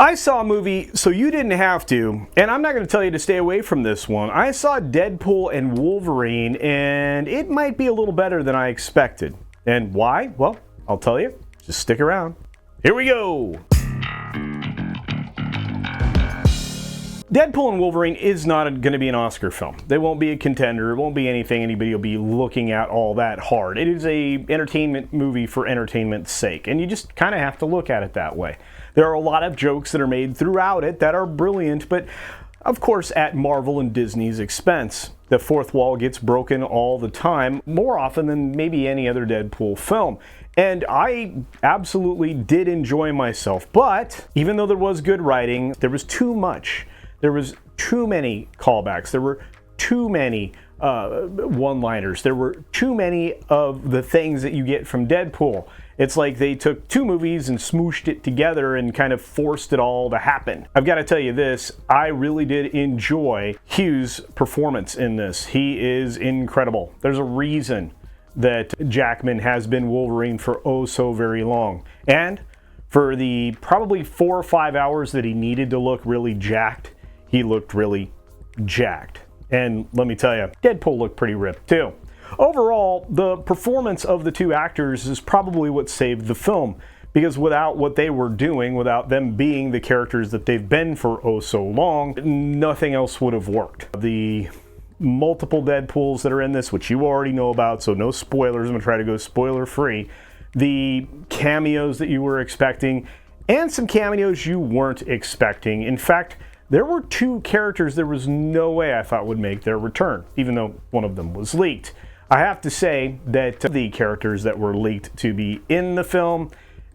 I saw a movie, so you didn't have to, and I'm not going to tell you to stay away from this one. I saw Deadpool and Wolverine, and it might be a little better than I expected. And why? Well, I'll tell you. Just stick around. Here we go! Deadpool and Wolverine is not going to be an Oscar film. They won't be a contender. It won't be anything anybody will be looking at all that hard. It is a entertainment movie for entertainment's sake, and you just kind of have to look at it that way. There are a lot of jokes that are made throughout it that are brilliant, but of course at Marvel and Disney's expense. The fourth wall gets broken all the time, more often than maybe any other Deadpool film. And I absolutely did enjoy myself, but even though there was good writing, there was too much. There was too many callbacks. There were too many one-liners. There were too many of the things that you get from Deadpool. It's like they took two movies and smooshed it together and kind of forced it all to happen. I've got to tell you this, I really did enjoy Hugh's performance in this. He is incredible. There's a reason that Jackman has been Wolverine for oh so very long. And for the probably 4 or 5 hours that he needed to look really jacked, he looked really jacked. And let me tell you, Deadpool looked pretty ripped too. Overall, the performance of the two actors is probably what saved the film, because without what they were doing, without them being the characters that they've been for oh so long, nothing else would have worked. The multiple Deadpools that are in this, which you already know about, so no spoilers, I'm going to try to go spoiler free. The cameos that you were expecting, and some cameos you weren't expecting. In fact, there were two characters there was no way I thought would make their return, even though one of them was leaked. I have to say that the characters that were leaked to be in the film,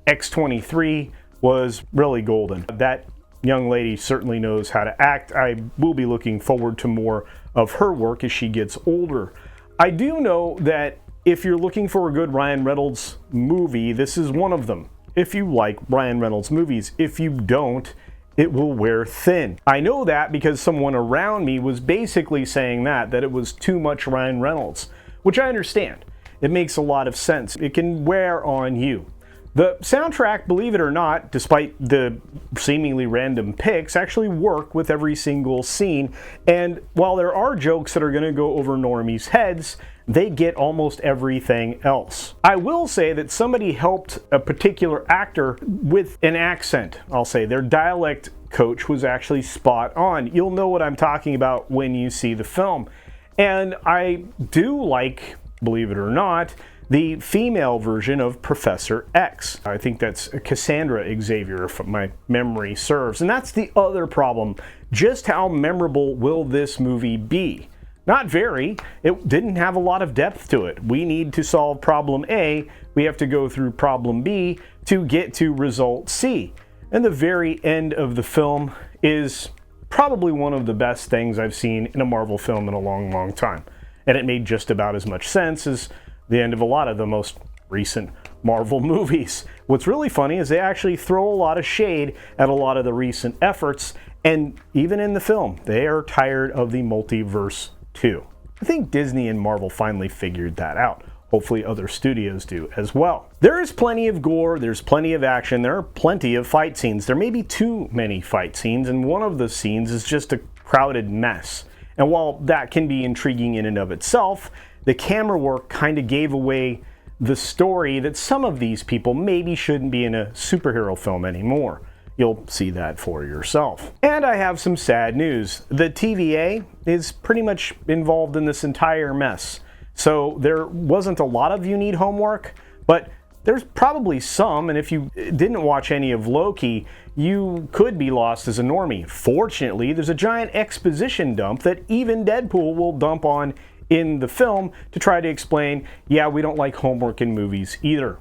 X-23 was really golden. That young lady certainly knows how to act. I will be looking forward to more of her work as she gets older. I do know that if you're looking for a good Ryan Reynolds movie, this is one of them. If you like Ryan Reynolds movies. If you don't, it will wear thin. I know that because someone around me was basically saying that it was too much Ryan Reynolds, which I understand. It makes a lot of sense. It can wear on you. The soundtrack, believe it or not, despite the seemingly random picks, actually work with every single scene. And while there are jokes that are going to go over normies' heads, they get almost everything else. I will say that somebody helped a particular actor with an accent. I'll say their dialect coach was actually spot on. You'll know what I'm talking about when you see the film. And I do like, believe it or not, the female version of Professor X. I think that's Cassandra Xavier, if my memory serves. And that's the other problem. Just how memorable will this movie be? Not very. It didn't have a lot of depth to it. We need to solve problem A. We have to go through problem B to get to result C. And the very end of the film is probably one of the best things I've seen in a Marvel film in a long, long time. And it made just about as much sense as the end of a lot of the most recent Marvel movies. What's really funny is they actually throw a lot of shade at a lot of the recent efforts, and even in the film, they are tired of the multiverse too. I think Disney and Marvel finally figured that out. Hopefully other studios do as well. There is plenty of gore, there's plenty of action, there are plenty of fight scenes. There may be too many fight scenes, and one of the scenes is just a crowded mess. And while that can be intriguing in and of itself, the camera work kind of gave away the story that some of these people maybe shouldn't be in a superhero film anymore. You'll see that for yourself. And I have some sad news. The TVA is pretty much involved in this entire mess. So there wasn't a lot of you need homework, but there's probably some, and if you didn't watch any of Loki, you could be lost as a normie. Fortunately, there's a giant exposition dump that even Deadpool will dump on in the film to try to explain, yeah, we don't like homework in movies either.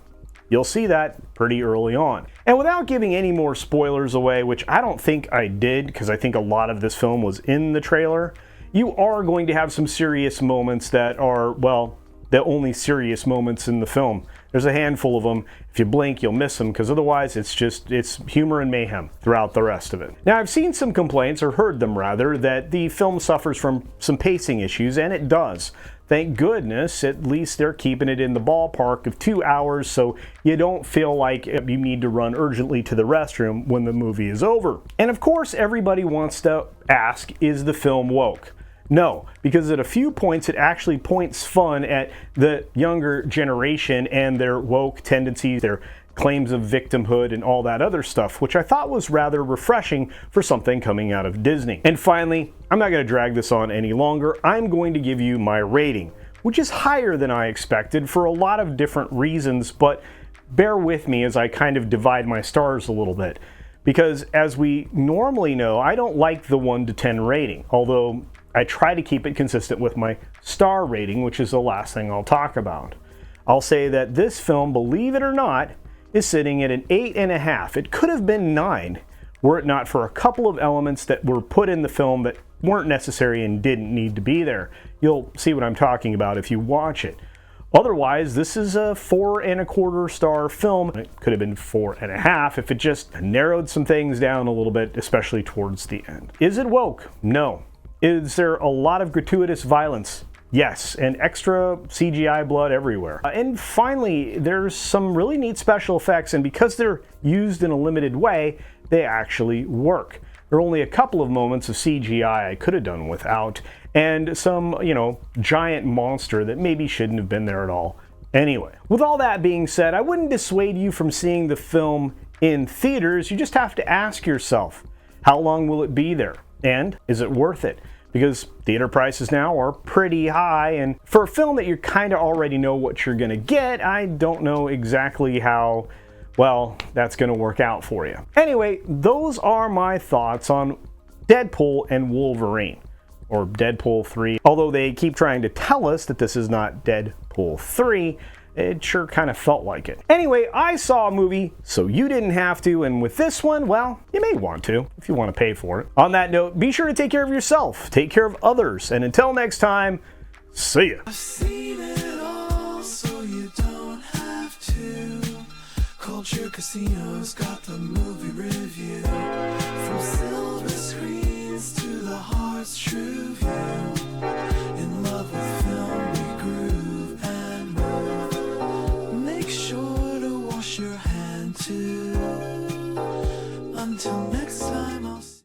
You'll see that pretty early on. And without giving any more spoilers away, which I don't think I did, because I think a lot of this film was in the trailer, you are going to have some serious moments that are, well, the only serious moments in the film. There's a handful of them. If you blink, you'll miss them, because otherwise it's humor and mayhem throughout the rest of it. Now, I've seen some complaints, or heard them rather, that the film suffers from some pacing issues, and it does. Thank goodness, at least they're keeping it in the ballpark of 2 hours, so you don't feel like you need to run urgently to the restroom when the movie is over. And of course, everybody wants to ask, is the film woke? No, because at a few points it actually points fun at the younger generation and their woke tendencies, their claims of victimhood and all that other stuff, which I thought was rather refreshing for something coming out of Disney. And finally, I'm not going to drag this on any longer. I'm going to give you my rating, which is higher than I expected for a lot of different reasons, but bear with me as I kind of divide my stars a little bit. Because as we normally know, I don't like the 1 to 10 rating, although I try to keep it consistent with my star rating, which is the last thing I'll talk about. I'll say that this film, believe it or not, is sitting at an 8.5. It could have been 9 were it not for a couple of elements that were put in the film that weren't necessary and didn't need to be there. You'll see what I'm talking about if you watch it. Otherwise, this is a 4.25 star film. It could have been 4.5 if it just narrowed some things down a little bit, especially towards the end. Is it woke? No. Is there a lot of gratuitous violence? Yes, and extra CGI blood everywhere. And finally, there's some really neat special effects, and because they're used in a limited way, they actually work. There are only a couple of moments of CGI I could have done without, and some, giant monster that maybe shouldn't have been there at all. Anyway, with all that being said, I wouldn't dissuade you from seeing the film in theaters. You just have to ask yourself, how long will it be there? And is it worth it? Because theater prices now are pretty high, and for a film that you kind of already know what you're going to get, I don't know exactly how well that's going to work out for you. Anyway, those are my thoughts on Deadpool and Wolverine, or Deadpool 3. Although they keep trying to tell us that this is not Deadpool 3, it sure kind of felt like it. Anyway, I saw a movie, so you didn't have to, and with this one, well, you may want to, if you want to pay for it. On that note, be sure to take care of yourself, take care of others, and until next time, see ya. I've seen it all, so you don't have to. Culture Casino's got the movie review.